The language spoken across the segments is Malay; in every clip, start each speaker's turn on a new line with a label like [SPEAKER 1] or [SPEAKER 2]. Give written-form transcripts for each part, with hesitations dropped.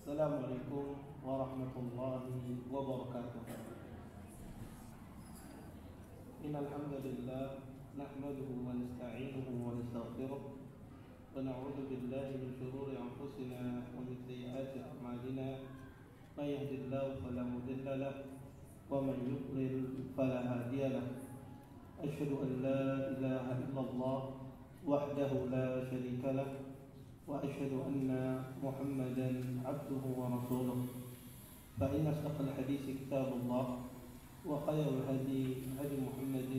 [SPEAKER 1] Assalamualaikum warahmatullahi wabarakatuh. Innal hamdalillah nahmaduhu wa nasta'inuhu wa nastaghfiruh wa na'udzu billahi min shururi anfusina wa min sayyiati a'malina. May yahdihillahu fala mudilla lahu wa man yudlil fala hadiya lahu. Asyhadu an la ilaha illallah wahdahu la syarika lahu وأشهد أن محمدا عبده ورسوله فإن أصدق الحديث كتاب الله وخير الهدي هدي محمد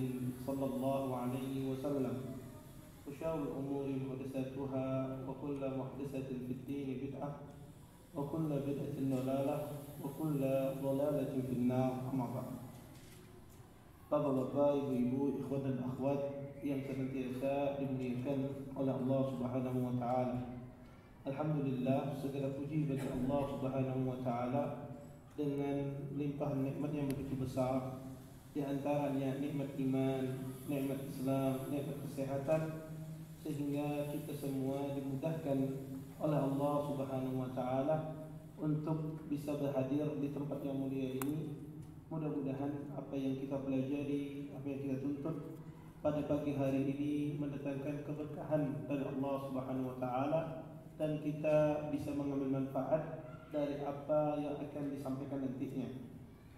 [SPEAKER 1] صلى الله عليه وسلم وشر الأمور محدثاتها وكل محدثة في الدين بدعة وكل بدعة ضلالة وكل ضلالة في النار. أما بعد. Bapak-bapak, ibu-ibu, ikhwan dan akhwat yang senantiasa dimuliakan oleh Allah Subhanahu wa taala. Alhamdulillah, segala puji bagi Allah Subhanahu wa taala dengan limpahan nikmat yang begitu besar, di antaranya nikmat iman, nikmat Islam, nikmat kesehatan, sehingga kita semua dimudahkan oleh Allah Subhanahu wa taala untuk bisa berhadir di tempat yang mulia ini. Mudah-mudahan apa yang kita pelajari, apa yang kita tuntut pada pagi hari ini mendatangkan keberkahan dari Allah Subhanahu wa taala dan kita bisa mengambil manfaat dari apa yang akan disampaikan nantinya.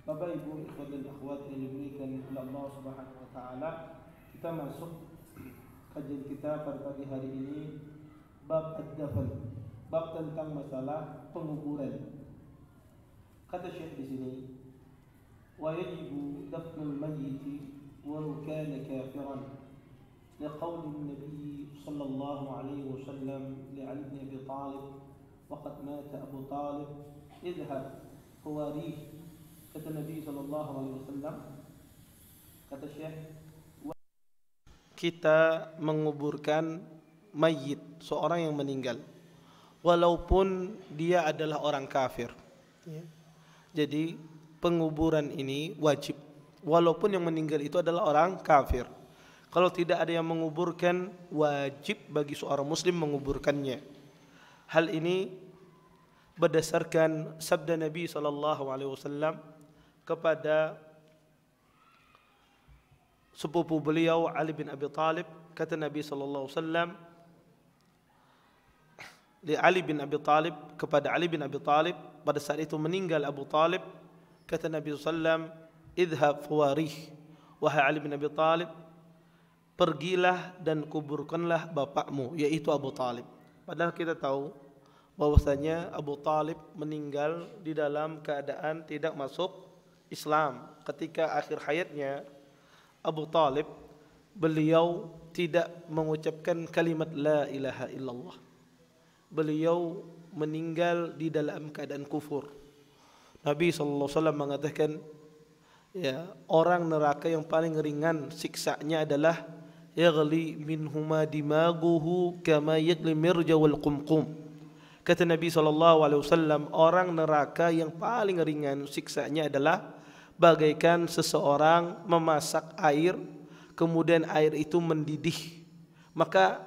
[SPEAKER 1] Bapak, Ibu, ikhwan dan akhwat yang dimuliakan oleh Allah Subhanahu wa taala, kita masuk kajian kita pada pagi hari ini bab ad-dafn, bab tentang masalah penguburan. Kata Syekh di sini, ويجب دفن الميت ولو كان كافرا لقول النبي صلى الله عليه وسلم لعلي بن أبي طالب وقد مات أبو طالب اذهب فواريه. kata Nabi sallallahu alaihi wasallam, kata Syekh, kita menguburkan mayit, seorang yang meninggal, walaupun dia adalah orang kafir. Jadi penguburan ini wajib walaupun yang meninggal itu adalah orang kafir. Kalau tidak ada yang menguburkan, wajib bagi seorang muslim menguburkannya. Hal ini berdasarkan sabda Nabi sallallahu alaihi wasallam kepada sepupu beliau Ali bin Abi Talib. Kata Nabi sallallahu alaihi wasallam li Ali bin Abi Talib, kepada Ali bin Abi Talib pada saat itu meninggal Abu Talib. Kata Nabi SAW, idhab fawarih, wahai Ali bin Abi Talib, pergilah dan kuburkanlah bapakmu, yaitu Abu Talib. Padahal kita tahu bahwasanya Abu Talib meninggal di dalam keadaan tidak masuk Islam. Ketika akhir hayatnya Abu Talib, beliau tidak mengucapkan kalimat la ilaha illallah. Beliau meninggal di dalam keadaan kufur. Nabi SAW mengatakan, ya, orang neraka yang paling ringan siksanya adalah yaghli minhuma dimaguhu kama yaghli mirja wal qumqum. Kata Nabi SAW, orang neraka yang paling ringan siksanya adalah bagaikan seseorang memasak air, kemudian air itu mendidih. Maka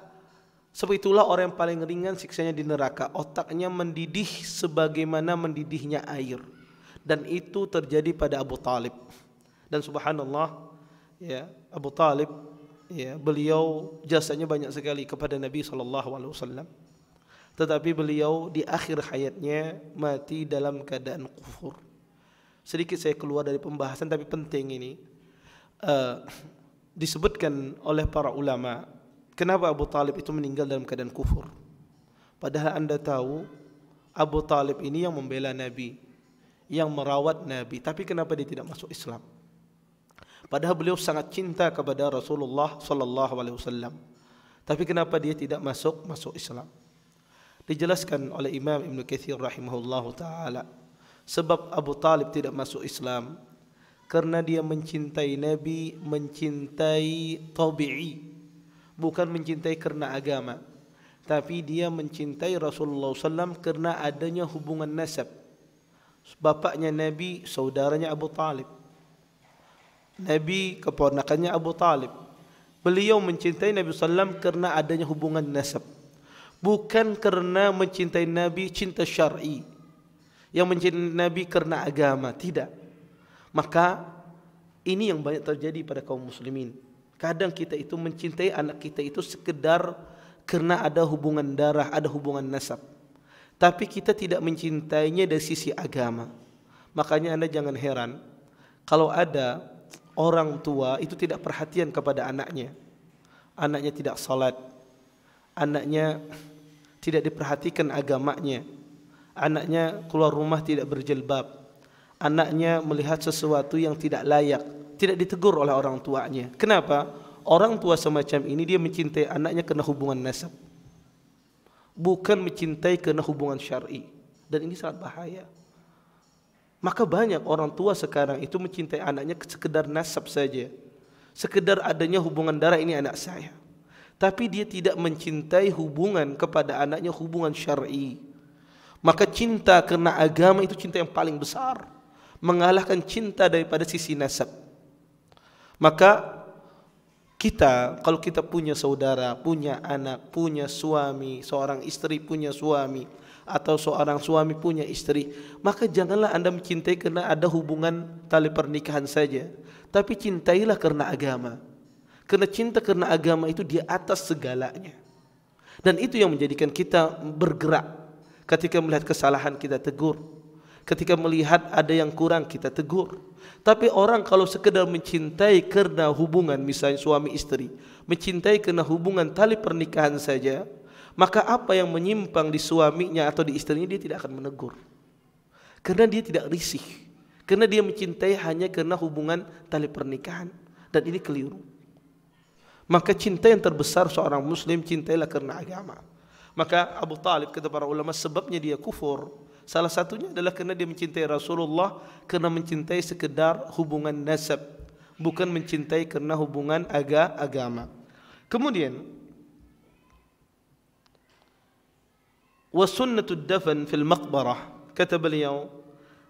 [SPEAKER 1] sebab itulah orang yang paling ringan siksanya di neraka, otaknya mendidih sebagaimana mendidihnya air. Dan itu terjadi pada Abu Talib. Dan subhanallah, ya, Abu Talib, ya, beliau jasanya banyak sekali kepada Nabi SAW. Tetapi beliau di akhir hayatnya mati dalam keadaan kufur. Sedikit saya keluar dari pembahasan, tapi penting ini. Disebutkan oleh para ulama, kenapa Abu Talib itu meninggal dalam keadaan kufur. Padahal anda tahu, Abu Talib ini yang membela Nabi, yang merawat Nabi, tapi kenapa dia tidak masuk Islam? Padahal beliau sangat cinta kepada Rasulullah sallallahu alaihi wasallam. Tapi kenapa dia tidak masuk Islam? Dijelaskan oleh Imam Ibn Katsir rahimahullahu taala, sebab Abu Talib tidak masuk Islam karena dia mencintai Nabi, mencintai tabi'i, bukan mencintai karena agama. Tapi dia mencintai Rasulullah SAW karena adanya hubungan nasab. Bapaknya Nabi, saudaranya Abu Talib. Nabi, keponakannya Abu Talib. Beliau mencintai Nabi SAW karena adanya hubungan nasab. Bukan karena mencintai Nabi cinta syar'i. Yang mencintai Nabi karena agama, tidak. Maka ini yang banyak terjadi pada kaum muslimin. Kadang kita itu mencintai anak kita itu sekedar karena ada hubungan darah, ada hubungan nasab. Tapi kita tidak mencintainya dari sisi agama. Makanya Anda jangan heran kalau ada orang tua itu tidak perhatian kepada anaknya. Anaknya tidak salat, anaknya tidak diperhatikan agamanya, anaknya keluar rumah tidak berjilbab, anaknya melihat sesuatu yang tidak layak, tidak ditegur oleh orang tuanya. Kenapa? Orang tua semacam ini dia mencintai anaknya karena hubungan nasab, bukan mencintai karena hubungan syar'i. Dan ini sangat bahaya. Maka banyak orang tua sekarang itu mencintai anaknya sekedar nasab saja, sekedar adanya hubungan darah, ini anak saya. Tapi dia tidak mencintai hubungan kepada anaknya, hubungan syar'i. Maka cinta karena agama itu cinta yang paling besar, mengalahkan cinta daripada sisi nasab. Maka kita, kalau kita punya saudara, punya anak, punya suami, seorang istri punya suami, atau seorang suami punya istri, maka janganlah Anda mencintai karena ada hubungan tali pernikahan saja, tapi cintailah karena agama. Karena cinta karena agama itu di atas segalanya. Dan itu yang menjadikan kita bergerak. Ketika melihat kesalahan kita tegur, ketika melihat ada yang kurang kita tegur. Tapi orang kalau sekedar mencintai karena hubungan, misalnya suami istri, mencintai karena hubungan tali pernikahan saja, maka apa yang menyimpang di suaminya atau di istrinya dia tidak akan menegur. Karena dia tidak risih. Karena dia mencintai hanya karena hubungan tali pernikahan. Dan ini keliru. Maka cinta yang terbesar seorang muslim, cintailah karena agama. Maka Abu Talib kata para ulama sebabnya dia kufur, salah satunya adalah karena dia mencintai Rasulullah karena mencintai sekedar hubungan nasab, bukan mencintai karena hubungan agama. Kemudian wa sunnatud dafn fil maqbarah, kata beliau,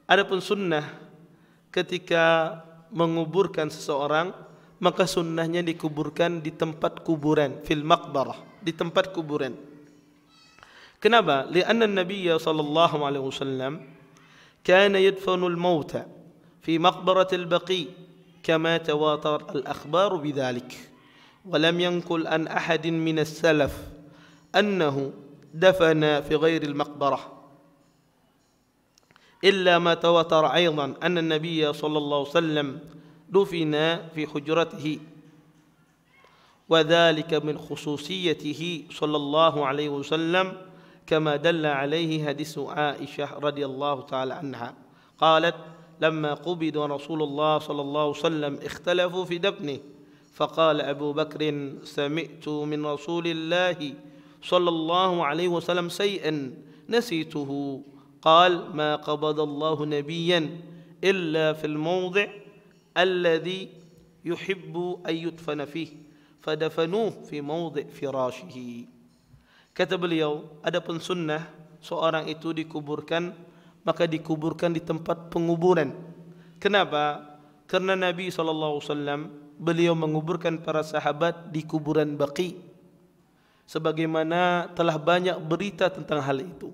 [SPEAKER 1] adapun sunnah ketika menguburkan seseorang, maka sunnahnya dikuburkan di tempat kuburan, fil maqbarah, di tempat kuburan. Kenapa? Lianna Nabi sallallahu alaihi wasallam kana yadfanu al-mauta fi maqbaratil baqi kama tawatar al-akhbar bidzalik. Wa lam yanqul an ahadin min as-salaf annahu dafana fi ghairi al-maqbarah. إلا ما تواتر أيضا أن النبي صلى الله عليه وسلم دفن في حجرته وذلك من خصوصيته صلى الله عليه وسلم كما دل عليه حديث عائشة رضي الله تعالى عنها قالت لما قبض رسول الله صلى الله عليه وسلم اختلفوا في دفنه فقال أبو بكر سمعت من رسول الله صلى الله عليه وسلم شيئا نسيته قال ما قبض الله نبيا إلا في الموضع الذي يحب أن يدفن فيه فدفنوه في موضع فراشه. Kata beliau, adapun sunnah seorang itu dikuburkan, maka dikuburkan di tempat penguburan. Kenapa? Karena Nabi SAW beliau menguburkan para sahabat di kuburan Baqi, sebagaimana telah banyak berita tentang hal itu.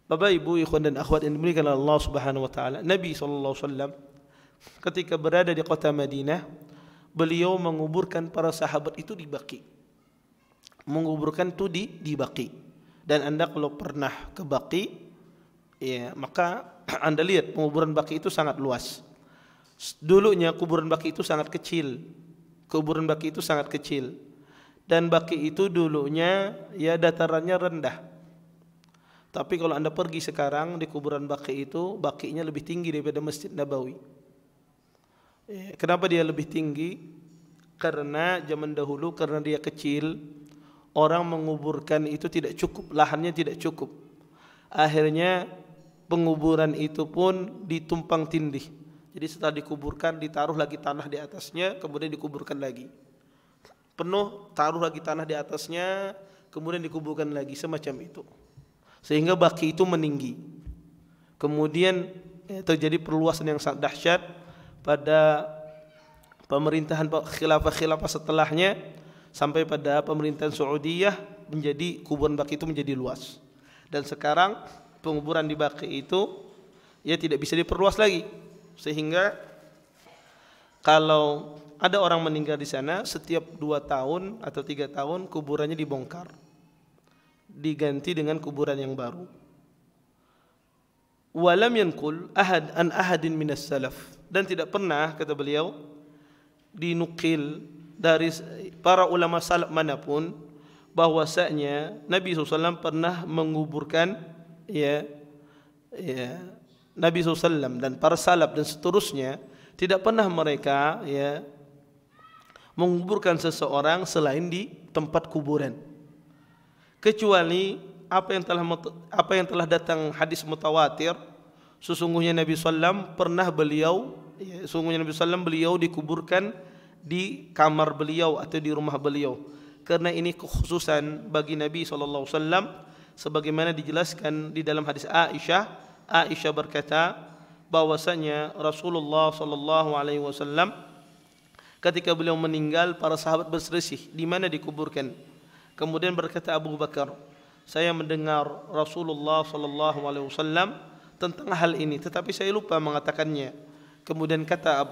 [SPEAKER 1] Bapak, Ibu, ikhwan dan akhwat yang dimuliakan Allah Subhanahu wa taala, Nabi SAW ketika berada di kota Madinah, beliau menguburkan para sahabat itu di Baqi. Menguburkan itu di Baqi. Dan Anda kalau pernah ke Baqi, ya, maka Anda lihat penguburan Baqi itu sangat luas. Dulunya kuburan Baqi itu sangat kecil. Kuburan Baqi itu sangat kecil. Dan Baqi itu dulunya ya datarannya rendah. Tapi kalau Anda pergi sekarang di kuburan Baqi itu, Baqinya lebih tinggi daripada Masjid Nabawi. Kenapa dia lebih tinggi? Karena zaman dahulu karena dia kecil, orang menguburkan itu tidak cukup, lahannya tidak cukup. Akhirnya penguburan itu pun ditumpang tindih. Jadi setelah dikuburkan, ditaruh lagi tanah di atasnya, kemudian dikuburkan lagi. Penuh, taruh lagi tanah di atasnya, kemudian dikuburkan lagi, semacam itu. Sehingga baki itu meninggi. Kemudian terjadi perluasan yang sangat dahsyat pada pemerintahan khilafah-khilafah setelahnya, sampai pada pemerintahan Saudiyah menjadi kuburan baki itu menjadi luas. Dan sekarang penguburan di baki itu ya tidak bisa diperluas lagi, sehingga kalau ada orang meninggal di sana, setiap 2 tahun atau 3 tahun kuburannya dibongkar, diganti dengan kuburan yang baru. Walam yanqul ahad an ahadin minas salaf, dan tidak pernah, kata beliau, dinukil dari para ulama salaf manapun bahwasanya Nabi SAW pernah menguburkan Nabi SAW dan para salaf dan seterusnya, tidak pernah mereka menguburkan seseorang selain di tempat kuburan, kecuali apa yang telah datang hadis mutawatir. Sesungguhnya Nabi SAW pernah beliau dikuburkan di kamar beliau atau di rumah beliau, karena ini kekhususan bagi Nabi SAW, sebagaimana dijelaskan di dalam hadis Aisyah. Aisyah berkata bahwasanya Rasulullah SAW ketika beliau meninggal, para sahabat berselisih di mana dikuburkan. Kemudian berkata Abu Bakar, saya mendengar Rasulullah SAW tentang hal ini, tetapi saya lupa mengatakannya. Kemudian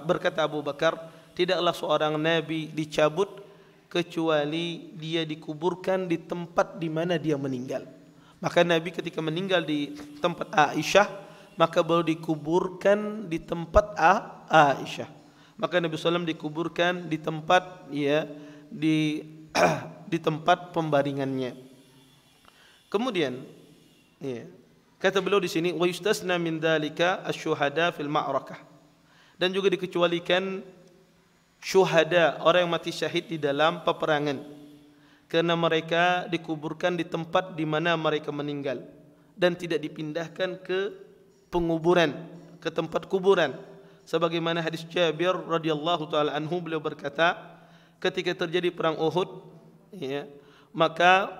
[SPEAKER 1] berkata Abu Bakar, tidaklah seorang nabi dicabut kecuali dia dikuburkan di tempat di mana dia meninggal. Maka Nabi ketika meninggal di tempat Aisyah, maka beliau dikuburkan di tempat Aisyah. Maka Nabi SAW dikuburkan di tempat di tempat pembaringannya. Kemudian kata beliau di sini, wa yustasna min dzalika asy-syuhada fil ma'rakah, dan juga dikecualikan syuhada, orang yang mati syahid di dalam peperangan, karena mereka dikuburkan di tempat di mana mereka meninggal dan tidak dipindahkan ke penguburan, ke tempat kuburan. Sebagaimana hadis Jabir radhiyallahu taala anhu, beliau berkata, ketika terjadi perang Uhud, maka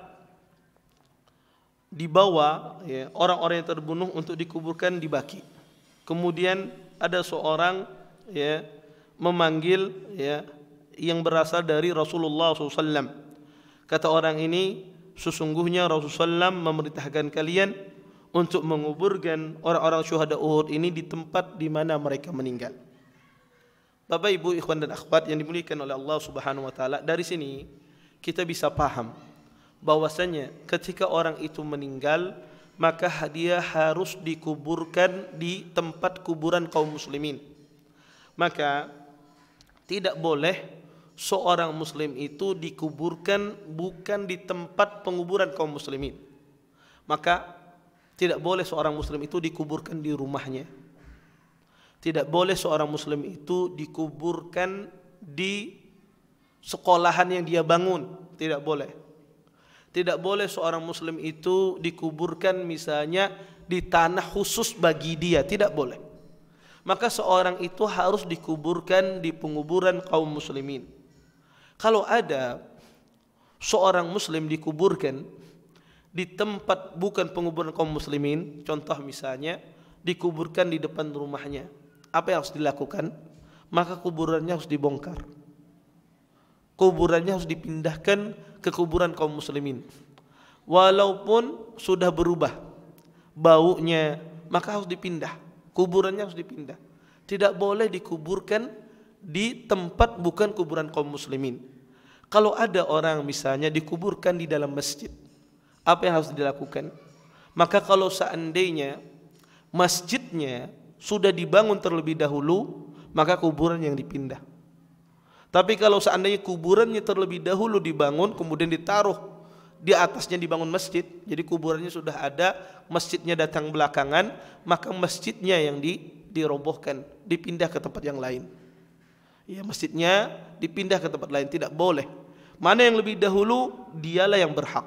[SPEAKER 1] dibawa orang-orang yang terbunuh untuk dikuburkan di Baqi. Kemudian ada seorang memanggil yang berasal dari Rasulullah SAW. Kata orang ini, sesungguhnya Rasulullah SAW memerintahkan kalian untuk menguburkan orang-orang syuhada Uhud ini di tempat di mana mereka meninggal. Bapak, Ibu, ikhwan dan akhwat yang dimuliakan oleh Allah Subhanahu wa taala, dari sini kita bisa paham bahwasanya ketika orang itu meninggal, maka dia harus dikuburkan di tempat kuburan kaum muslimin. Maka tidak boleh seorang muslim itu dikuburkan bukan di tempat penguburan kaum muslimin. Maka tidak boleh seorang muslim itu dikuburkan di rumahnya. Tidak boleh seorang muslim itu dikuburkan di sekolahan yang dia bangun. Tidak boleh. Tidak boleh seorang muslim itu dikuburkan misalnya di tanah khusus bagi dia. Tidak boleh. Maka seorang itu harus dikuburkan di penguburan kaum muslimin. Kalau ada seorang muslim dikuburkan di tempat bukan penguburan kaum muslimin, contoh misalnya dikuburkan di depan rumahnya, apa yang harus dilakukan? Maka kuburannya harus dibongkar, kuburannya harus dipindahkan ke kuburan kaum muslimin. Walaupun sudah berubah baunya, maka harus dipindah, kuburannya harus dipindah. Tidak boleh dikuburkan di tempat bukan kuburan kaum muslimin. Kalau ada orang misalnya dikuburkan di dalam masjid, apa yang harus dilakukan? Maka kalau seandainya masjidnya sudah dibangun terlebih dahulu, maka kuburan yang dipindah. Tapi kalau seandainya kuburannya terlebih dahulu dibangun, kemudian ditaruh di atasnya dibangun masjid, jadi kuburannya sudah ada, masjidnya datang belakangan, maka masjidnya yang dirobohkan, dipindah ke tempat yang lain. Ya, masjidnya dipindah ke tempat lain, tidak boleh. Mana yang lebih dahulu, dialah yang berhak.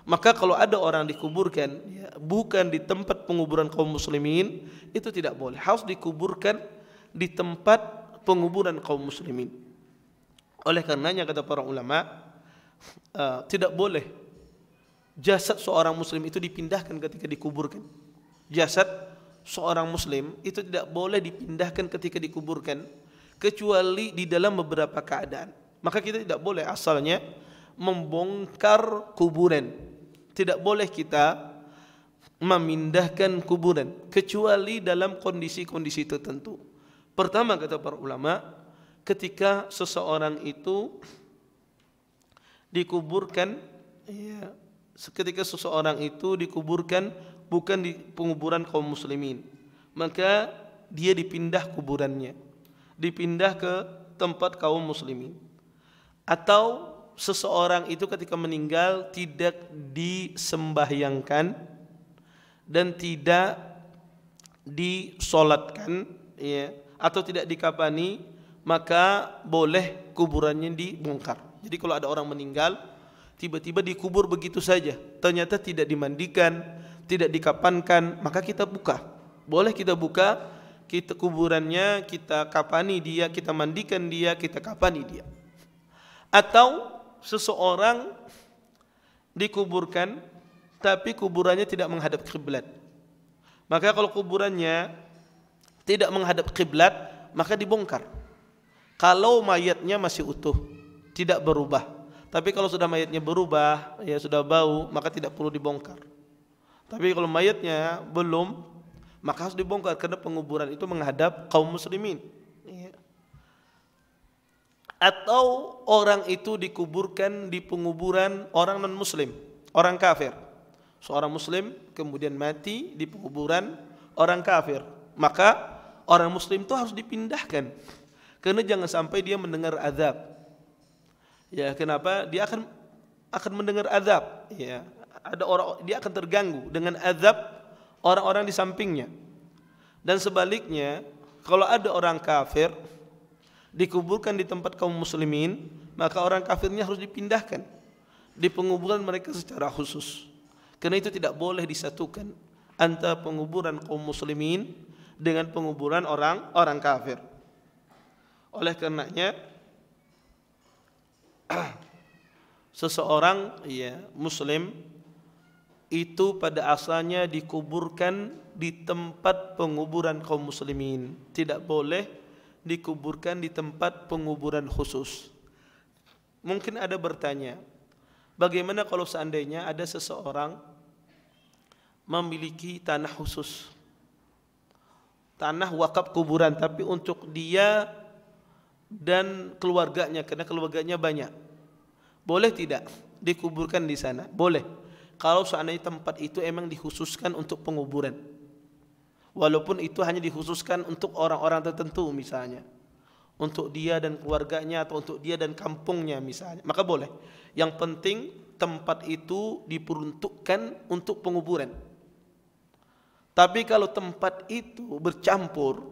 [SPEAKER 1] Maka kalau ada orang dikuburkan bukan di tempat penguburan kaum muslimin, itu tidak boleh. Harus dikuburkan di tempat penguburan kaum muslimin. Oleh karenanya kata para ulama, tidak boleh jasad seorang muslim itu dipindahkan ketika dikuburkan. Jasad seorang muslim itu tidak boleh dipindahkan ketika dikuburkan kecuali di dalam beberapa keadaan. Maka kita tidak boleh asalnya membongkar kuburan. Tidak boleh kita memindahkan kuburan kecuali dalam kondisi-kondisi tertentu. Pertama kata para ulama, ketika seseorang itu dikuburkan, ketika seseorang itu dikuburkan bukan di penguburan kaum muslimin, maka dia dipindah kuburannya, dipindah ke tempat kaum muslimin. Atau seseorang itu ketika meninggal tidak disembahyangkan dan tidak disolatkan, atau tidak dikafani, maka boleh kuburannya dibongkar. Jadi kalau ada orang meninggal tiba-tiba dikubur begitu saja, ternyata tidak dimandikan, tidak dikapankan, maka kita buka. Boleh kita buka, kita kuburannya, kita kafani dia, kita mandikan dia, kita kafani dia. Atau seseorang dikuburkan tapi kuburannya tidak menghadap kiblat. Maka kalau kuburannya tidak menghadap kiblat, maka dibongkar. Kalau mayatnya masih utuh, tidak berubah. Tapi kalau sudah mayatnya berubah, sudah bau, maka tidak perlu dibongkar. Tapi kalau mayatnya belum, maka harus dibongkar karena penguburan itu menghadap kaum muslimin. Atau orang itu dikuburkan di penguburan orang non-muslim, orang kafir. Seorang muslim kemudian mati di penguburan orang kafir, maka orang muslim itu harus dipindahkan, karena jangan sampai dia mendengar azab. Kenapa? Dia akan mendengar azab. Ada orang, dia akan terganggu dengan azab orang-orang di sampingnya. Dan sebaliknya, kalau ada orang kafir dikuburkan di tempat kaum muslimin, maka orang kafirnya harus dipindahkan di penguburan mereka secara khusus. Karena itu tidak boleh disatukan antara penguburan kaum muslimin dengan penguburan orang kafir. Oleh karenanya seseorang muslim itu pada asalnya dikuburkan di tempat penguburan kaum muslimin, tidak boleh dikuburkan di tempat penguburan khusus. Mungkin ada bertanya, bagaimana kalau seandainya ada seseorang memiliki tanah khusus, tanah wakaf kuburan, tapi untuk dia dan keluarganya, karena keluarganya banyak, boleh tidak dikuburkan di sana? Boleh, kalau seandainya tempat itu emang dikhususkan untuk penguburan, walaupun itu hanya dikhususkan untuk orang-orang tertentu, misalnya untuk dia dan keluarganya atau untuk dia dan kampungnya misalnya, maka boleh. Yang penting tempat itu diperuntukkan untuk penguburan. Tapi kalau tempat itu bercampur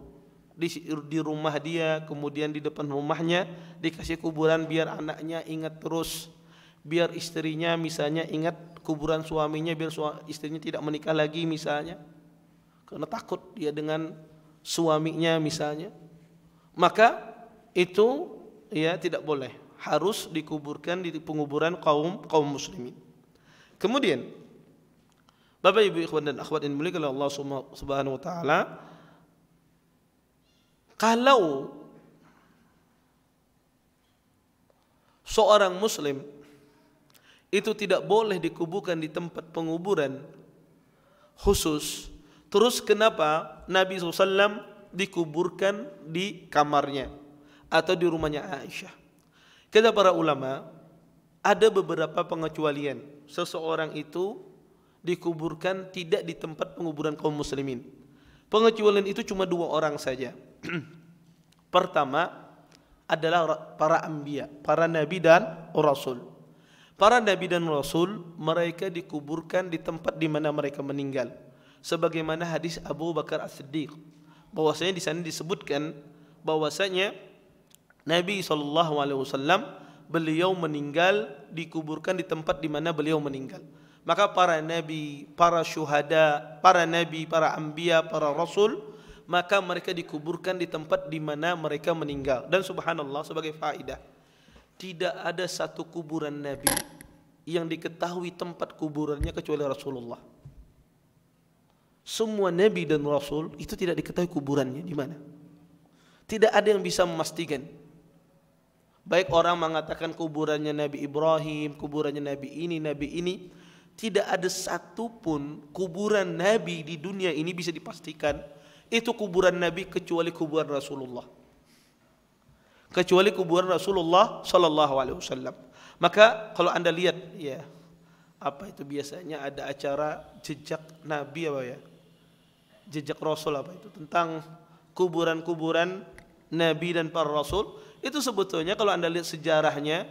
[SPEAKER 1] di rumah dia, kemudian di depan rumahnya dikasih kuburan biar anaknya ingat terus, biar istrinya misalnya ingat kuburan suaminya, biar istrinya tidak menikah lagi misalnya, karena takut dia dengan suaminya misalnya, maka itu tidak boleh, harus dikuburkan di penguburan kaum muslimin. Kemudian Bapak Ibu ikhwan dan akhwat yang dimuliakan oleh Allah Subhanahu wa taala, kalau seorang muslim itu tidak boleh dikuburkan di tempat penguburan khusus, terus kenapa Nabi SAW dikuburkan di kamarnya atau di rumahnya Aisyah? Kata para ulama, ada beberapa pengecualian. Seseorang itu dikuburkan tidak di tempat penguburan kaum muslimin. Pengecualian itu cuma 2 orang saja. Pertama adalah para anbiya, para nabi dan rasul. Para nabi dan rasul mereka dikuburkan di tempat di mana mereka meninggal. Sebagaimana hadis Abu Bakar As-Siddiq, bahwasanya di sana disebutkan bahwasanya Nabi SAW beliau meninggal dikuburkan di tempat di mana beliau meninggal. Maka para nabi, para syuhada, para nabi, para anbiya, para rasul, maka mereka dikuburkan di tempat di mana mereka meninggal. Dan subhanallah, sebagai faedah, tidak ada satu kuburan Nabi yang diketahui tempat kuburannya kecuali Rasulullah. Semua Nabi dan Rasul itu tidak diketahui kuburannya di mana. Tidak ada yang bisa memastikan. Baik orang mengatakan kuburannya Nabi Ibrahim, kuburannya Nabi ini, tidak ada satupun kuburan Nabi di dunia ini bisa dipastikan itu kuburan Nabi kecuali kuburan Rasulullah. Kecuali kuburan Rasulullah sallallahu alaihi wasallam. Maka kalau Anda lihat ya, apa itu biasanya ada acara jejak Nabi apa ya? Jejak Rasul apa itu? Tentang kuburan-kuburan Nabi dan para Rasul. Itu sebetulnya kalau Anda lihat sejarahnya,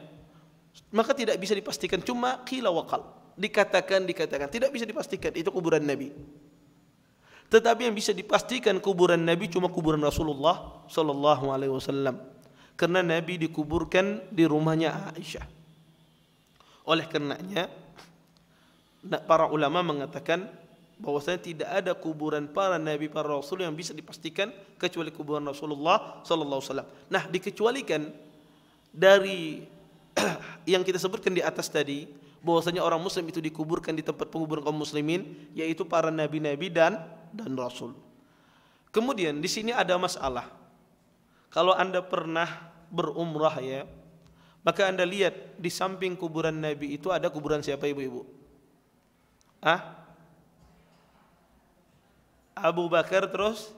[SPEAKER 1] maka tidak bisa dipastikan, cuma qila waqal, dikatakan, tidak bisa dipastikan itu kuburan Nabi. Tetapi yang bisa dipastikan kuburan Nabi cuma kuburan Rasulullah sallallahu alaihi wasallam. Karena Nabi dikuburkan di rumahnya Aisyah. Oleh karenanya para ulama mengatakan bahwasanya tidak ada kuburan para nabi, para rasul yang bisa dipastikan kecuali kuburan Rasulullah sallallahu alaihi wasallam. Nah, dikecualikan dari yang kita sebutkan di atas tadi, bahwasanya orang muslim itu dikuburkan di tempat penguburan kaum muslimin, yaitu para nabi-nabi dan rasul. Kemudian di sini ada masalah. Kalau Anda pernah berumrah ya, maka Anda lihat di samping kuburan Nabi itu ada kuburan siapa, ibu-ibu? Abu Bakar, terus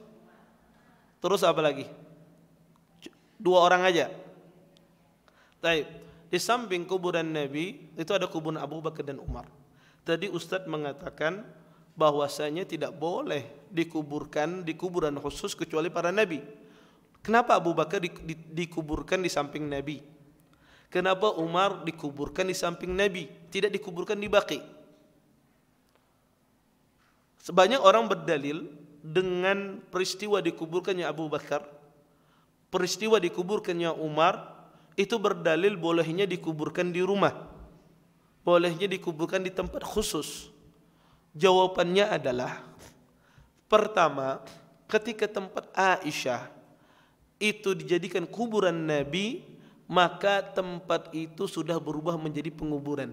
[SPEAKER 1] apa lagi? Dua orang aja. Baik. Di samping kuburan Nabi itu ada kuburan Abu Bakar dan Umar. Tadi Ustadz mengatakan bahwasanya tidak boleh dikuburkan di kuburan khusus kecuali para nabi. Kenapa Abu Bakar dikuburkan di samping Nabi? Kenapa Umar dikuburkan di samping Nabi, tidak dikuburkan di Baqi? Sebanyak orang berdalil dengan peristiwa dikuburkannya Abu Bakar, peristiwa dikuburkannya Umar, itu berdalil bolehnya dikuburkan di rumah, bolehnya dikuburkan di tempat khusus. Jawabannya adalah, pertama, ketika tempat Aisyah itu dijadikan kuburan Nabi, maka tempat itu sudah berubah menjadi penguburan.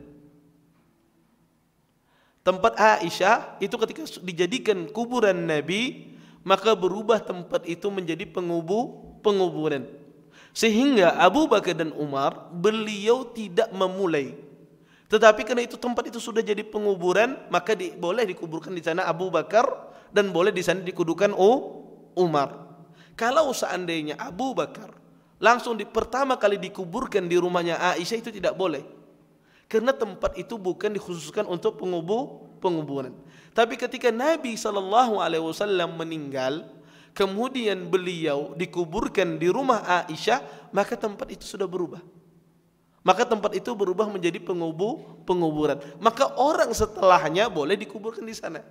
[SPEAKER 1] Tempat Aisyah itu ketika dijadikan kuburan Nabi, maka berubah tempat itu menjadi penguburan. Sehingga Abu Bakar dan Umar, beliau tidak memulai. Tetapi karena itu tempat itu sudah jadi penguburan, maka boleh dikuburkan di sana Abu Bakar dan boleh di sana dikuburkan Umar. Kalau seandainya Abu Bakar langsung pertama kali dikuburkan di rumahnya Aisyah, itu tidak boleh. Karena tempat itu bukan dikhususkan untuk penguburan. Tapi ketika Nabi SAW meninggal, kemudian beliau dikuburkan di rumah Aisyah, maka tempat itu sudah berubah. Maka tempat itu berubah menjadi penguburan. Maka orang setelahnya boleh dikuburkan di sana.